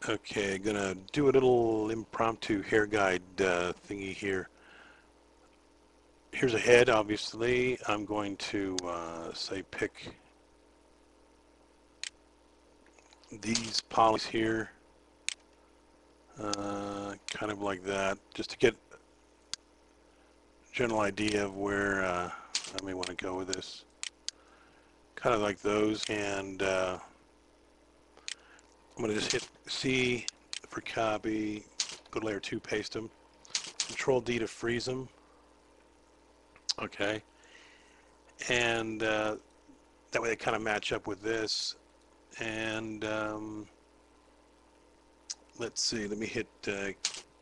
Okay, gonna do a little impromptu hair guide thingy here. Here's a head, obviously. I'm going to say pick these polys here, kind of like that, just to get a general idea of where I may want to go with this. Kind of like those, and I'm going to just hit C for copy, go to layer 2, paste them, Control D to freeze them. Okay, and that way they kind of match up with this. And let's see, let me hit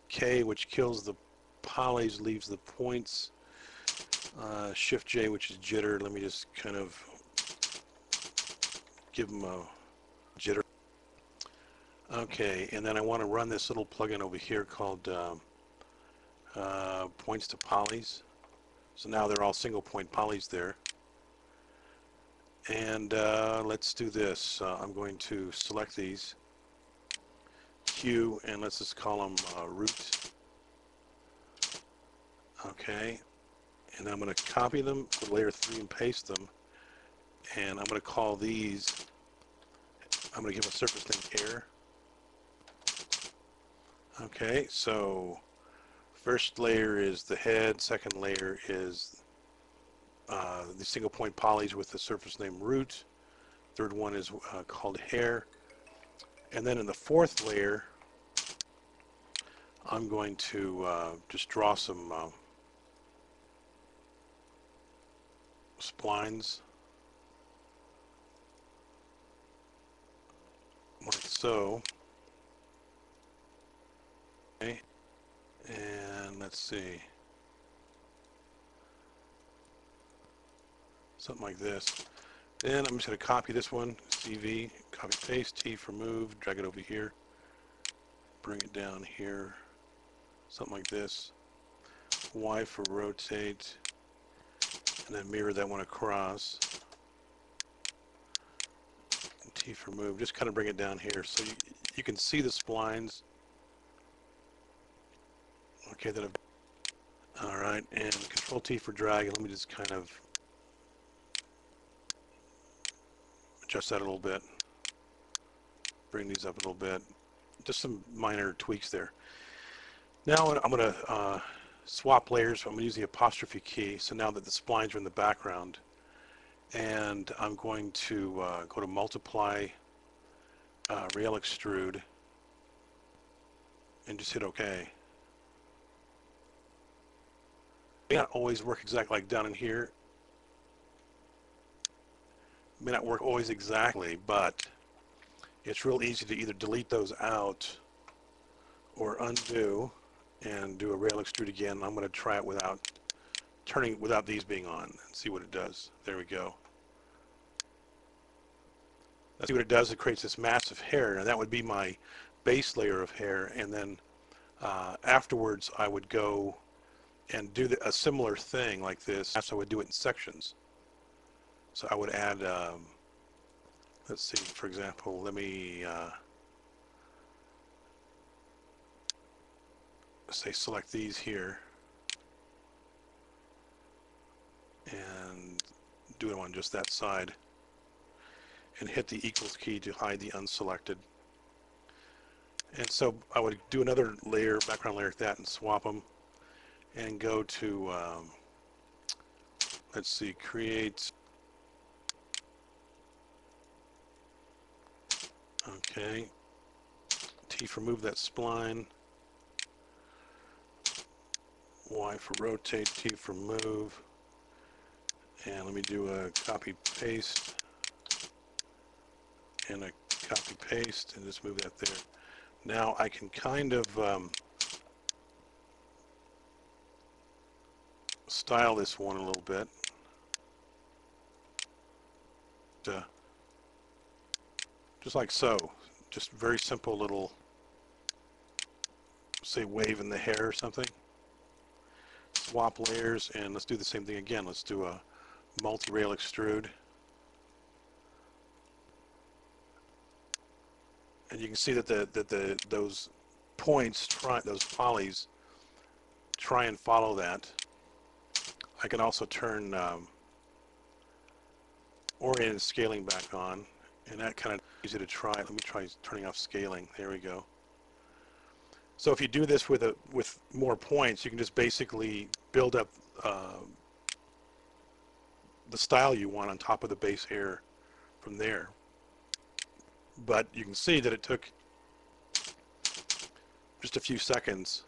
K, which kills the polys, leaves the points. Shift J, which is jitter. Let me just kind of give them a jitter. Okay, and then I want to run this little plugin over here called points to polys. So now they're all single point polys there. And let's do this. I'm going to select these, Q, and let's just call them root. Okay, and I'm going to copy them, go to layer 3 and paste them. And I'm going to call these, I'm going to give a surface name air. Okay, so first layer is the head, second layer is the single point polys with the surface name root. Third one is called hair. And then in the fourth layer, I'm going to just draw some splines, like so. Okay, and let's see, something like this. Then I'm just going to copy this one, CV, copy paste, T for move, drag it over here, bring it down here, something like this. Y for rotate, and then mirror that one across. And T for move, just kind of bring it down here so you can see the splines. Okay, that I've, all right, and Control T for drag, and let me just kind of adjust that a little bit, bring these up a little bit, just some minor tweaks there. Now I'm going to swap layers. I'm going to use the apostrophe key, so now that the splines are in the background, and I'm going to go to multiply, rail extrude, and just hit OK. May not always work exactly like down in here. May not work always exactly, but it's real easy to either delete those out or undo and do a rail extrude again. I'm going to try it without these being on and see what it does. There we go. Let's see what it does. It creates this massive hair, and that would be my base layer of hair. And then afterwards, I would go and do a similar thing like this. So I would do it in sections. So I would add, let's see, for example, let me say select these here and do it on just that side and hit the equals key to hide the unselected. And so I would do another layer, background layer like that, and swap them and go to, let's see, create, okay, T for move that spline, Y for rotate, T for move, and let me do a copy paste and a copy paste and just move that there. Now I can kind of style this one a little bit. Just like so. Just very simple little, say, wave in the hair or something. Swap layers, and let's do the same thing again. Let's do a multi-rail extrude. And you can see that those points, those polys, try and follow that. I can also turn oriented scaling back on, and that kind of easy to try. Let me try turning off scaling. There we go. So if you do this with more points, you can just basically build up the style you want on top of the base hair from there. But you can see that it took just a few seconds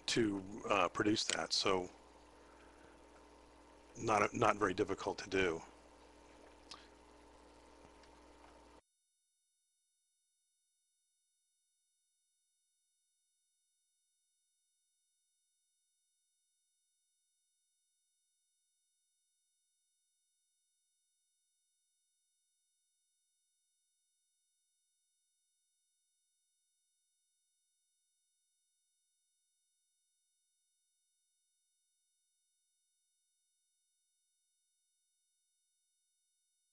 to produce that, so not very difficult to do.